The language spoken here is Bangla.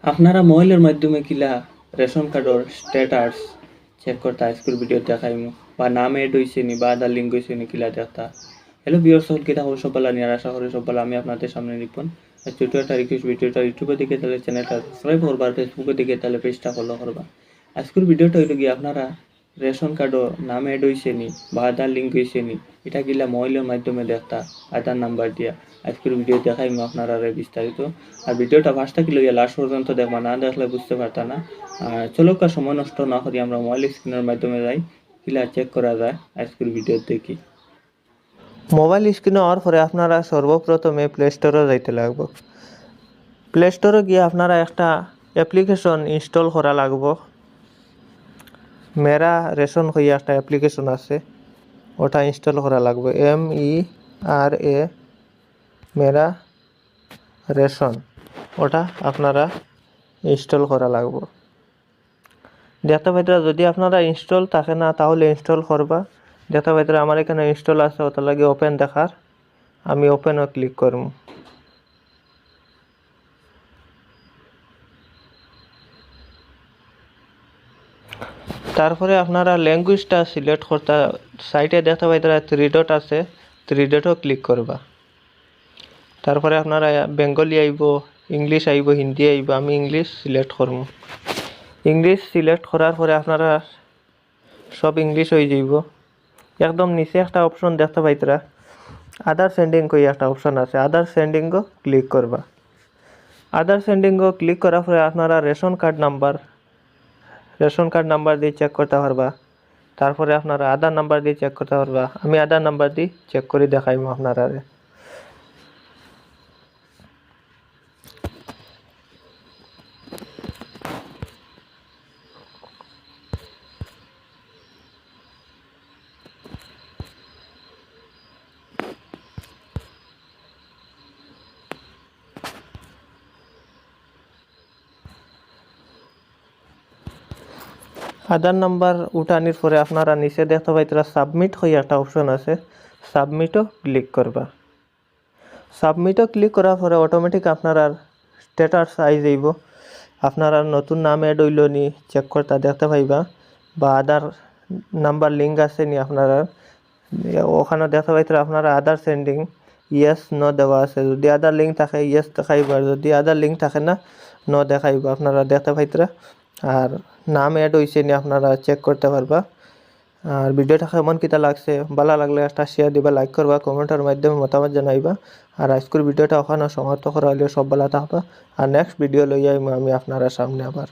আপনারা মোবাইলের মাধ্যমে কিলা রেশন কার্ডর স্ট্যাটাস চেক করতে আজকের ভিডিও দেখাইমু বা নাম এড হইছে নি বা আধার লিঙ্ক হইছে নি কিলা দেখতা। হ্যালো ভিউয়ার্স, সকল কিতা খবর সব ভালো নিয়ে আশা করি সব ভালো। আমি আপনাদের সামনে রিপন। ছোট একটা রিকোয়েস্ট, ভিডিওটা ইউটিউবে দিকে তাহলে চ্যানেলটা সাবস্ক্রাইব করবা, আর ফেসবুকে দিকে তাহলে পেজটা ফলো করবা। আজকের ভিডিওটা হইল গিয়ে আপনারা রেশন কার্ডও নাম এড হইছে নি বা আধার লিঙ্ক হইছে নি এটা কিলা মোবাইলের মাধ্যমে দেখতা আধার নাম্বার দিয়া। আজকের ভিডিও দেখাইমু আপনারা বিস্তারিত। আর ভিডিওটা ফার্স্ট থেকে লইয়া লাস্ট পর্যন্ত দেখবা, না দেখলে বুঝতে পারতা না। আর চলো কার সময় নষ্ট না করি আমরা মোবাইল স্ক্রিনের মাধ্যমে যাই, কিলা চেক করা যায় আজকের ভিডিও দেখি। মোবাইল স্ক্রিনে হওয়ার পরে আপনারা সর্বপ্রথমে প্লে স্টোরে যাইতে লাগবে। প্লে স্টোরে গিয়ে আপনারা একটা অ্যাপ্লিকেশন ইনস্টল করা লাগবে। মেরা রেশন হইয়া একটা অ্যাপ্লিকেশন আছে, ওটা ইনস্টল করা লাগবে। MERA মেরা রেশন, ওটা আপনারা ইনস্টল করা লাগবে। দেখতে পাইতে যদি আপনারা ইনস্টল থাকে না তাহলে ইনস্টল করবা। দেখতে পাইতে আমার এখানে ইনস্টল আছে, ওটা লাগে ওপেন দেখার, আমি ওপেনও ক্লিক করব। তারপরে আপনারা ল্যাঙ্গুয়েজটা সিলেক্ট করতে সাইটে দেখতে পাইতে 3 ডট আছে, 3 ডটও ক্লিক করবা। তারপরে আপনারা বেঙ্গলি আইব, ইংলিশ আইব, হিন্দি আইব। আমি ইংলিশ সিলেক্ট করব। ইংলিশ সিলেক্ট করার পরে আপনারা সব ইংলিশ হয়ে যাইব। একদম নিচে একটা অপশন দেখতে পাইতরা আদার সেন্ডিং কই একটা অপশন আছে, আদার সেন্ডিংও ক্লিক করবা। আদার সেন্ডিংও ক্লিক করার পরে আপনারা রেশন কার্ড নাম্বার দিয়ে চেক করতে পারবা। তারপরে আপনারা আধার নাম্বার দিয়ে চেক করতে পারবা। আমি আধার নাম্বার দিয়ে চেক করে দেখাইমু আপনারা। আধার নাম্বার উঠানির পরে আপনারা নিচে দেখতে পাইতরা সাবমিট হয়ে একটা অপশন আছে, সাবমিটও ক্লিক করবা। সাবমিটও ক্লিক করার পরে অটোমেটিক আপনারা স্ট্যাটাস আই যাইব। আপনারা নতুন নাম এড হইল নি চেক করতে দেখতে পাইবা, বা আধার নাম্বার লিঙ্ক আছে নি আপনারা ওখানে দেখতে পাইতরা আপনারা আধার সেন্ডিং ইয়েস ন দেওয়া আছে। যদি আধার লিঙ্ক থাকে ইয়েস দেখাইব, আর যদি আধার লিঙ্ক থাকে না ন দেখাইব। আপনারা দেখতে পাইতরা আর নাম এড হইছে নি আপনারা চেক করতে পারবা। আর ভিডিওটা কেমন কিতা লাগছে, ভালো লাগলে একটা শেয়ার দিবা, লাইক করবা, কমেন্টের মাধ্যমে মতামত জানাইবা। আর আজকের ভিডিওটা ওখানে সমাপ্ত করা হলে সব ভালো থাকবা। আর নেক্সট ভিডিও লইয়া আমি আপনারা সামনে আবার।